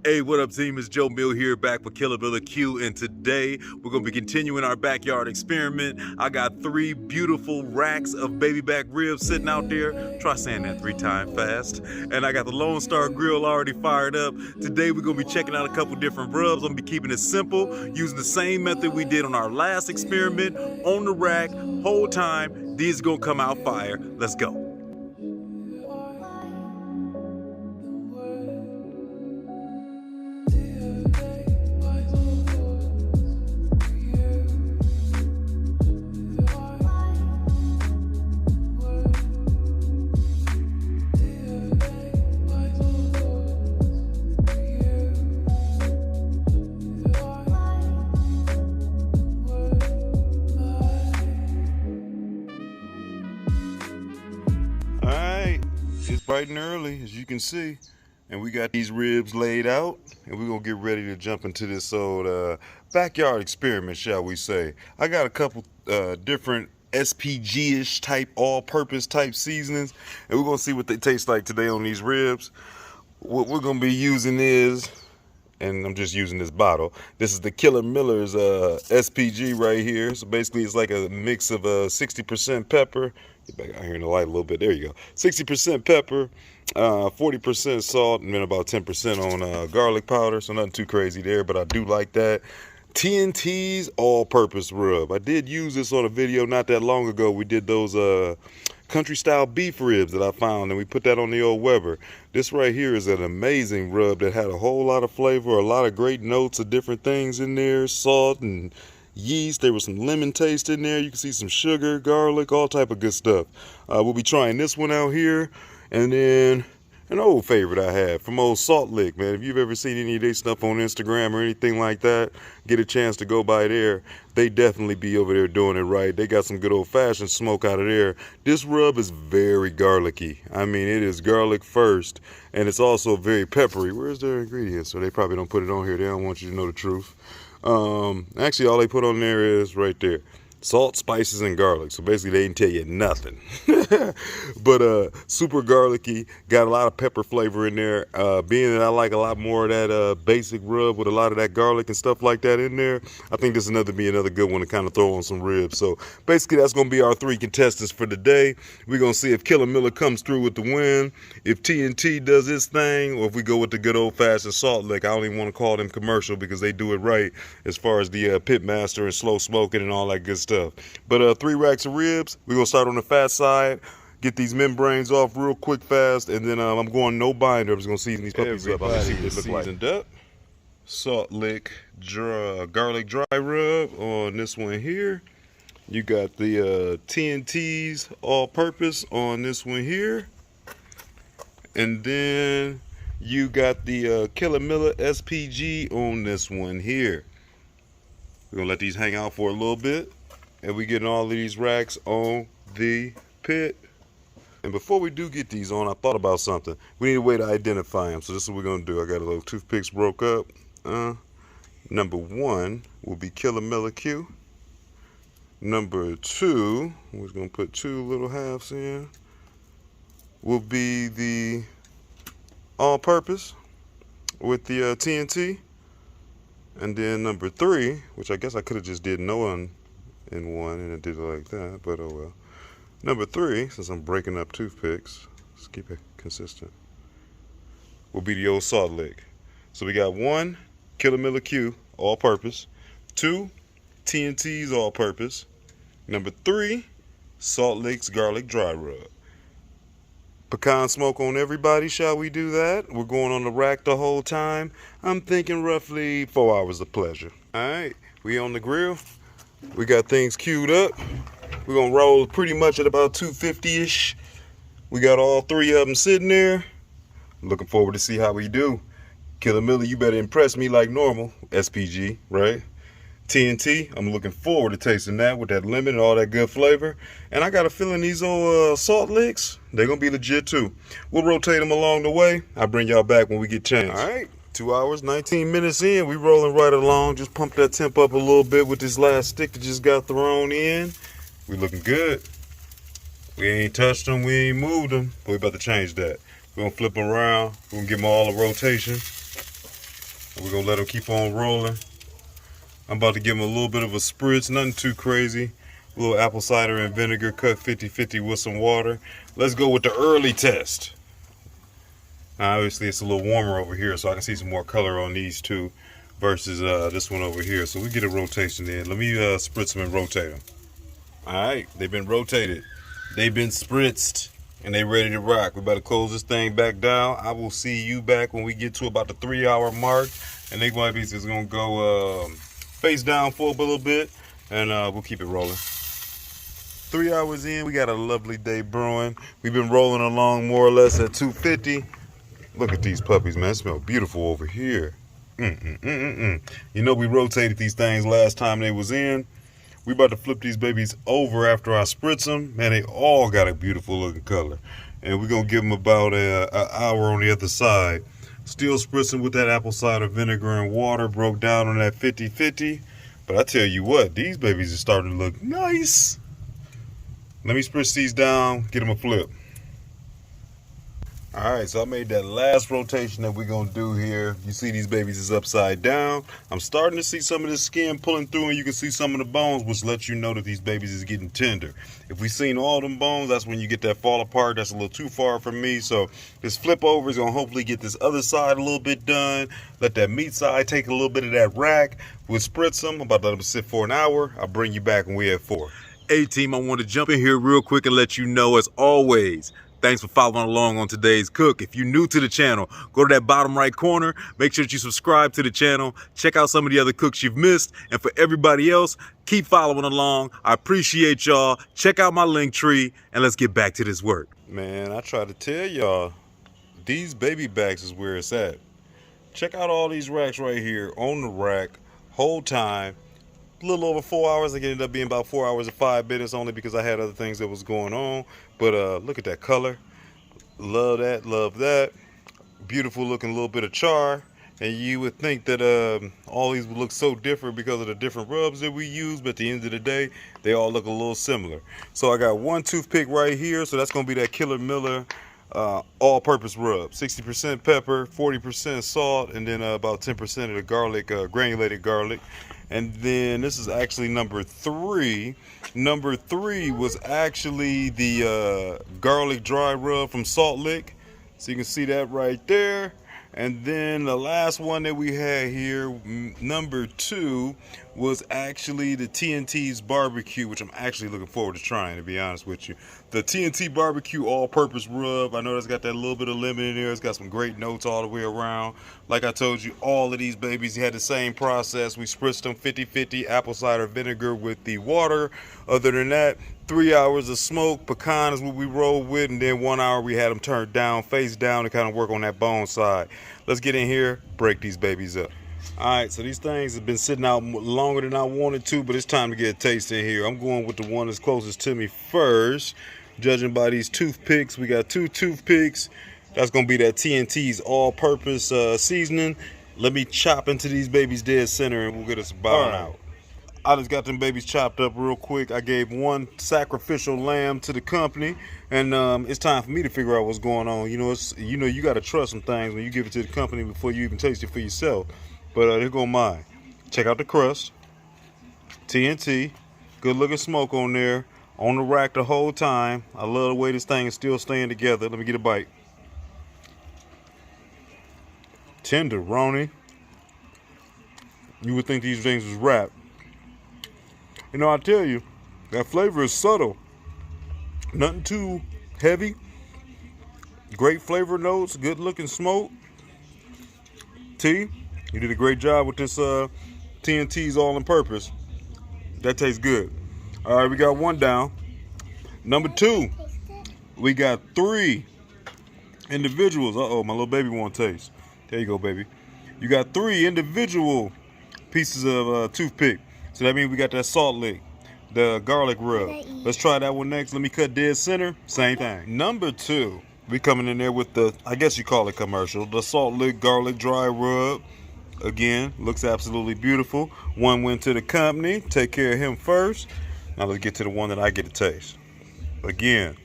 Hey, what up, team? It's Joe Mill here, back with Killer Bill Q, and today we're going to be continuing our backyard experiment. I got 3 beautiful racks of baby back ribs sitting out there. Try saying that 3 times fast. And I got the Lone Star Grill already fired up. Today we're going to be checking out a couple different rubs. I'm going to be keeping it simple, using the same method we did on our last experiment, on the rack, whole time. These are going to come out fire. Let's go. It's bright and early, as you can see, and we got these ribs laid out, and we're gonna get ready to jump into this old backyard experiment, shall we say. I got a couple different SPG-ish type, all-purpose type seasonings, and we're gonna see what they taste like today on these ribs. What we're gonna be using is, and I'm just using this bottle, this is the Killer Miller's SPG right here. So basically it's like a mix of 60% pepper. Get back out here in the light a little bit. There you go. 60% pepper, 40% salt, and then about 10% on garlic powder. So nothing too crazy there, but I do like that. TNT's all-purpose rub. I did use this on a video not that long ago. We did those country style beef ribs that I found, and we put that on the old Weber. This right here is an amazing rub that had a whole lot of flavor, a lot of great notes of different things in there, salt and yeast. There was some lemon taste in there. You can see some sugar, garlic, all type of good stuff. We'll be trying this one out here, and then an old favorite I have from old Salt Lick, man. If you've ever seen any of their stuff on Instagram or anything like that, get a chance to go by there. They definitely be over there doing it right. They got some good old-fashioned smoke out of there. This rub is very garlicky. I mean, it is garlic first, and it's also very peppery. Where's their ingredients? So they probably don't put it on here. They don't want you to know the truth. Actually, all they put on there is right there: salt, spices, and garlic. So basically they didn't tell you nothing. But super garlicky, got a lot of pepper flavor in there. Being that I like a lot more of that basic rub with a lot of that garlic and stuff like that in there, I think this is be another good one to kind of throw on some ribs. So basically that's going to be our 3 contestants for the day. We're going to see if Killer Miller comes through with the win, if TNT does his thing, or if we go with the good old-fashioned Salt Lick. I don't even want to call them commercial because they do it right as far as the pit master and slow smoking and all that good stuff. But 3 racks of ribs. We're going to start on the fat side, get these membranes off real quick fast, and then I'm going no binder. I'm just going to season these puppies up. I'm going to see what they look like. Up. Salt Lick garlic dry rub on this one here. You got the TNT's all-purpose on this one here. And then you got the Killer Miller SPG on this one here. We're going to let these hang out for a little bit. And we getting all of these racks on the pit. And before we do get these on, I thought about something. We need a way to identify them. So this is what we're going to do. I got a little toothpicks broke up. Number 1 will be Killer Miller Q. Number 2, we're going to put 2 little halves in, will be the all-purpose with the TNT. And then number 3, which I guess I could have just did no one in one and it did it like that, but oh well. Number 3, since I'm breaking up toothpicks, let's keep it consistent, will be the old Salt Lick. So we got 1 Killer Miller Q, all-purpose. 2 TNT's all-purpose. Number 3 Salt Lick's garlic dry rub. Pecan smoke on everybody, shall we do that? We're going on the rack the whole time. I'm thinking roughly 4 hours of pleasure. Alright, we on the grill. We got things queued up. We're going to roll pretty much at about 250-ish. We got all 3 of them sitting there. Looking forward to see how we do. Killer Miller, you better impress me like normal. SPG, right? TNT, I'm looking forward to tasting that with that lemon and all that good flavor. And I got a feeling these old Salt Licks, they're going to be legit too. We'll rotate them along the way. I'll bring y'all back when we get changed. All right, 2 hours, 19 minutes in. We rolling right along. Just pump that temp up a little bit with this last stick that just got thrown in. We looking good. We ain't touched them, we ain't moved them, but we about to change that. We're going to flip them around. We're going to give them all a rotation. We're gonna let them keep on rolling. I'm about to give them a little bit of a spritz, nothing too crazy. A little apple cider and vinegar cut 50-50 with some water. Let's go with the early test. Now, obviously it's a little warmer over here, so I can see some more color on these two versus this one over here. So we get a rotation in. Let me spritz them and rotate them. All right, they've been rotated. They've been spritzed. And they ready to rock. We better close this thing back down. I will see you back when we get to about the 3-hour mark. And they might be just gonna go face down for a little bit, and we'll keep it rolling. 3 hours in, we got a lovely day brewing. We've been rolling along more or less at 250. Look at these puppies, man. They smell beautiful over here. You know we rotated these things last time they was in. We about to flip these babies over after I spritz them. Man, they all got a beautiful looking color. And we're going to give them about an hour on the other side. Still spritzing with that apple cider vinegar and water. Broke down on that 50-50. But I tell you what, these babies are starting to look nice. Let me spritz these down, get them a flip. All right, so I made that last rotation that we're gonna do here. You see these babies is upside down. I'm starting to see some of the skin pulling through, and you can see some of the bones, which lets you know that these babies is getting tender. If we seen all them bones, that's when you get that fall apart. That's a little too far for me. So this flip over is gonna hopefully get this other side a little bit done. Let that meat side take a little bit of that rack. We'll spritz them. I'm about to let them sit for an hour. I'll bring you back when we're at 4. Hey team, I want to jump in here real quick and let you know, as always, thanks for following along on today's cook. If you're new to the channel, go to that bottom right corner. Make sure that you subscribe to the channel. Check out some of the other cooks you've missed. And for everybody else, keep following along. I appreciate y'all. Check out my link tree, and let's get back to this work. Man, I try to tell y'all, these baby backs is where it's at. Check out all these racks right here on the rack, whole time. A little over 4 hours. It ended up being about 4 hours and 5 minutes only because I had other things that was going on. But look at that color. Love that, love that. Beautiful looking little bit of char. And you would think that all these would look so different because of the different rubs that we use, but at the end of the day, they all look a little similar. So I got one toothpick right here, so that's gonna be that Killer Miller all-purpose rub. 60% pepper, 40% salt, and then about 10% of the garlic, granulated garlic. And then this is actually number 3. Number 3 was actually the garlic dry rub from Salt Lick. So you can see that right there. And then the last one that we had here, number 2, was actually the TNT's barbecue, which I'm actually looking forward to trying, to be honest with you. The TNT barbecue all-purpose rub. I know it's got that little bit of lemon in there. It's got some great notes all the way around. Like I told you, all of these babies had the same process. We spritzed them 50-50 apple cider vinegar with the water. Other than that, 3 hours of smoke. Pecan is what we rolled with, and then 1 hour we had them turned down, face down, to kind of work on that bone side. Let's get in here, break these babies up. All right, so these things have been sitting out longer than I wanted to, but it's time to get a taste in here. I'm going with the one that's closest to me first. Judging by these toothpicks, we got 2 toothpicks. That's gonna be that TNT's all-purpose seasoning. Let me chop into these babies dead center, and we'll get us about out. I just got them babies chopped up real quick. I gave 1 sacrificial lamb to the company, and it's time for me to figure out what's going on. You know, you got to trust some things when you give it to the company before you even taste it for yourself. But here go mine. Check out the crust. TNT, good looking smoke on there, on the rack the whole time. I love the way this thing is still staying together. Let me get a bite. Tenderoni. You would think these things was wrapped. You know, I tell you, that flavor is subtle. Nothing too heavy. Great flavor notes, good looking smoke. T, you did a great job with this TNT's all-in-purpose. That tastes good. All right, we got 1 down. Number 2, we got 3 individuals. Uh-oh, my little baby won't taste. There you go, baby. You got 3 individual pieces of toothpick. So that means we got that Salt Lick, the garlic rub. Let's try that one next. Let me cut dead center. Same thing. Number 2, we coming in there with the, I guess you call it commercial, the Salt Lick garlic dry rub. Again, looks absolutely beautiful. 1 went to the company. Take care of him first. Now let's get to the one that I get to taste. Again,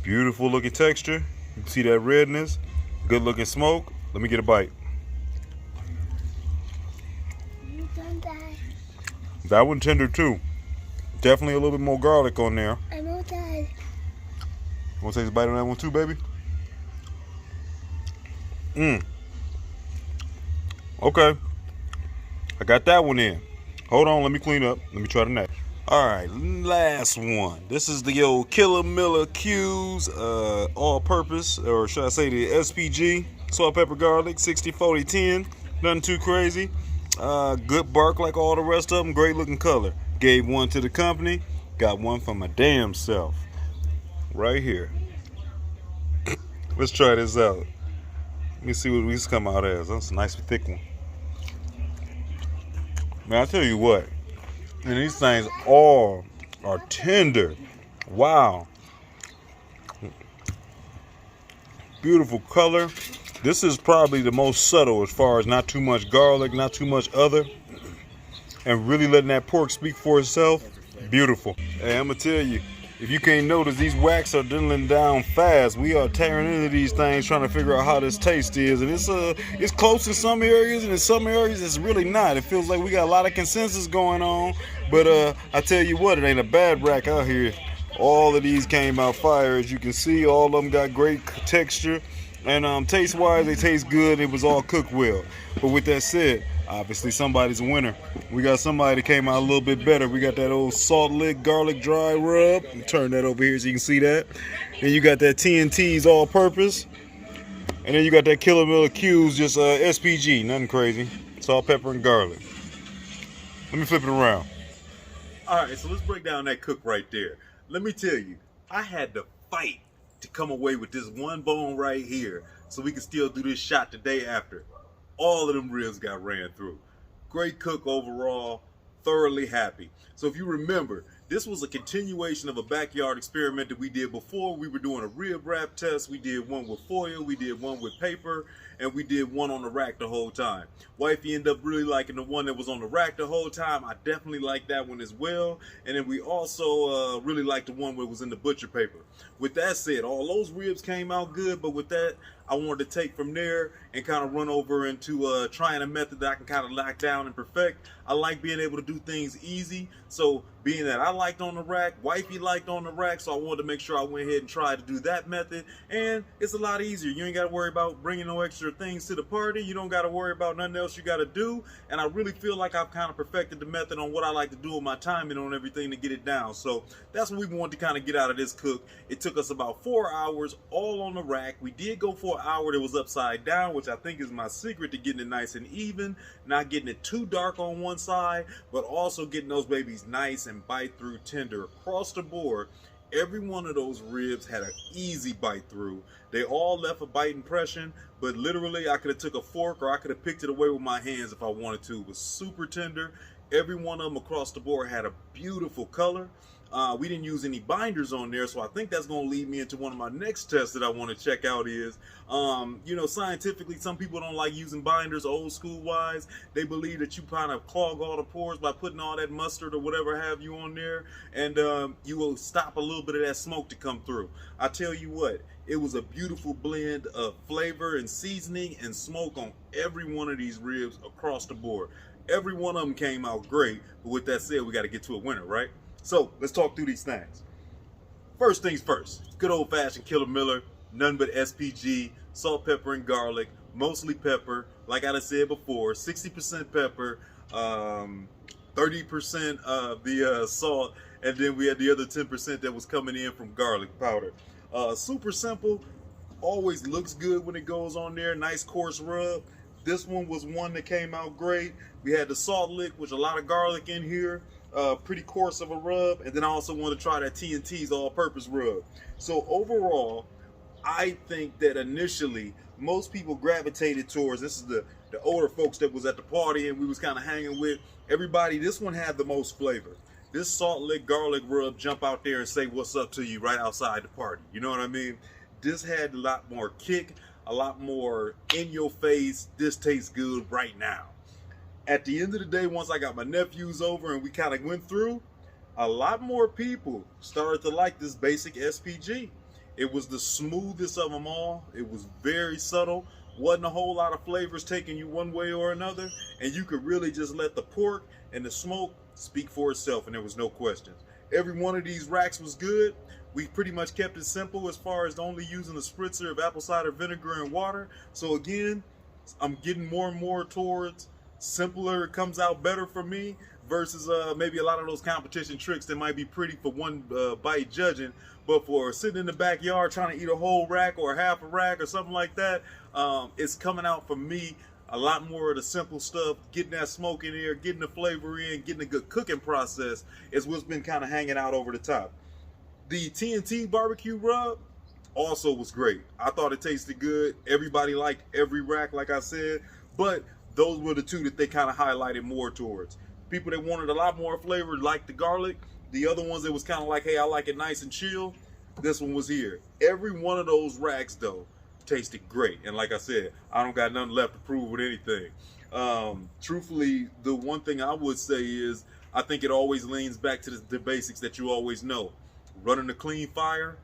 beautiful looking texture. You can see that redness. Good looking smoke. Let me get a bite. That one tender too. Definitely a little bit more garlic on there. I know that. Want to take a bite on that one too, baby? Okay. I got that one in. Hold on, let me clean up. Let me try the next. Alright, last one. This is the old Killer Miller Q's all-purpose, or should I say the SPG, salt, pepper, garlic, 60, 40, 10. Nothing too crazy. Good bark like all the rest of them. Great looking color. Gave one to the company. Got one for my damn self. Right here. Let's try this out. Let me see what these come out as. That's a nice thick one. Man, I tell you what. And these things all are tender. Wow. Beautiful color. This is probably the most subtle as far as not too much garlic, not too much other. And really letting that pork speak for itself. Beautiful. Hey, I'm going to tell you, if you can't notice, these whacks are dwindling down fast. We are tearing into these things trying to figure out how this taste is. And it's close in some areas, and in some areas it's really not. It feels like we got a lot of consensus going on. But I tell you what, it ain't a bad rack out here. All of these came out fire. As you can see, all of them got great texture. And taste-wise, they taste good. It was all cooked well. But with that said, obviously somebody's a winner. We got somebody that came out a little bit better. We got that old salt lick garlic dry rub. Turn that over here so you can see that. Then you got that TNT's all-purpose. And then you got that Killer Miller Q's, just SPG, nothing crazy. Salt, pepper, and garlic. Let me flip it around. All right, so let's break down that cook right there. Let me tell you, I had to fight to come away with this one bone right here so we can still do this shot the day after. All of them ribs got ran through. Great cook overall, thoroughly happy. So if you remember, this was a continuation of a backyard experiment that we did before. We were doing a rib wrap test. We did one with foil, we did one with paper, and we did one on the rack the whole time. Wifey ended up really liking the one that was on the rack the whole time. I definitely liked that one as well. And then we also really liked the one where it was in the butcher paper. With that said, all those ribs came out good, but with that, I wanted to take from there and kind of run over into trying a method that I can kind of lock down and perfect. I like being able to do things easy. So being that I liked on the rack, wifey liked on the rack, so I wanted to make sure I went ahead and tried to do that method. And it's a lot easier. You ain't got to worry about bringing no extra things to the party. You don't got to worry about nothing else you got to do. And I really feel like I've kind of perfected the method on what I like to do with my timing on everything to get it down. So that's what we wanted to kind of get out of this cook. It took us about 4 hours all on the rack. We did go for an hour that was upside down, which I think is my secret to getting it nice and even, not getting it too dark on one side, but also getting those babies nice and bite through tender across the board. Every one of those ribs had an easy bite through. They all left a bite impression, but literally I could have took a fork or I could have picked it away with my hands if I wanted to. It was super tender. Every one of them across the board had a beautiful color. We didn't use any binders on there, so I think that's going to lead me into one of my next tests that I want to check out is, you know, scientifically, some people don't like using binders old school wise. They believe that you kind of clog all the pores by putting all that mustard or whatever have you on there, and you will stop a little bit of that smoke to come through. I tell you what, it was a beautiful blend of flavor and seasoning and smoke on every one of these ribs across the board. Every one of them came out great, but with that said, we got to get to a winner, right? So let's talk through these things. First things first, good old fashioned Killer Miller, none but SPG, salt, pepper, and garlic, mostly pepper. Like I said before, 60% pepper, 30% of the salt, and then we had the other 10% that was coming in from garlic powder. Super simple, always looks good when it goes on there, nice coarse rub. This one was one that came out great. We had the salt lick, which a lot of garlic in here. Pretty coarse of a rub, and then I also want to try that TNT's all-purpose rub. So overall, I think that initially most people gravitated towards, this is the older folks that was at the party and we was kind of hanging with everybody. This one had the most flavor. This salt lick garlic rub jump out there and say what's up to you right outside the party. You know what I mean? This had a lot more kick, a lot more in your face. This tastes good right now. At the end of the day, once I got my nephews over and we kind of went through, a lot more people started to like this basic SPG. It was the smoothest of them all. It was very subtle. Wasn't a whole lot of flavors taking you one way or another. And you could really just let the pork and the smoke speak for itself, and there was no questions. Every one of these racks was good. We pretty much kept it simple as far as only using a spritzer of apple cider vinegar and water. So again, I'm getting more and more towards simpler comes out better for me versus maybe a lot of those competition tricks that might be pretty for one bite judging, but for sitting in the backyard trying to eat a whole rack or half a rack or something like that, it's coming out for me a lot more of the simple stuff. Getting that smoke in here, getting the flavor in, getting a good cooking process is what's been kind of hanging out over the top. The TNT barbecue rub also was great. I thought it tasted good. Everybody liked every rack, like I said, but those were the two that they kind of highlighted more towards. People that wanted a lot more flavor liked the garlic. The other ones, it was kind of like, hey, I like it nice and chill. This one was here. Every one of those racks, though, tasted great. And like I said, I don't got nothing left to prove with anything. Truthfully, the one thing I would say is I think it always leans back to the basics that you always know. Running a clean fire,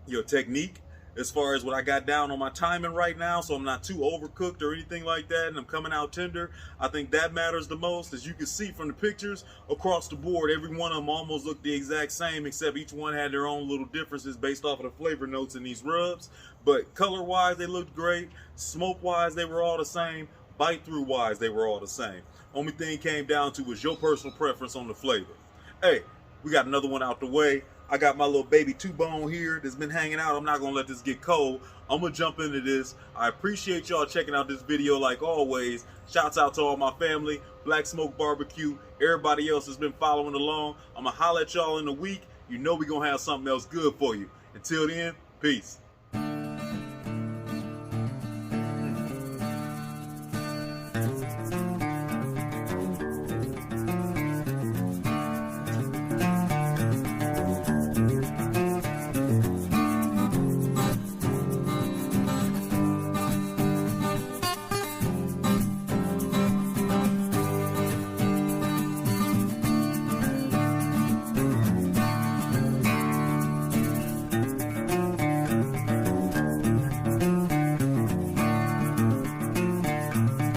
your technique, as far as what I got down on my timing right now, so I'm not too overcooked or anything like that, and I'm coming out tender. I think that matters the most. As you can see from the pictures across the board, every one of them almost looked the exact same, except each one had their own little differences based off of the flavor notes in these rubs. But color-wise, they looked great. Smoke-wise, they were all the same. Bite-through-wise, they were all the same. Only thing came down to was your personal preference on the flavor. Hey, we got another one out the way. I got my little baby 2-bone here that's been hanging out. I'm not gonna let this get cold. I'm gonna jump into this. I appreciate y'all checking out this video like always. Shouts out to all my family, Black Smoke Barbecue, everybody else has been following along. I'm gonna holler at y'all in a week. You know we gonna have something else good for you. Until then, peace.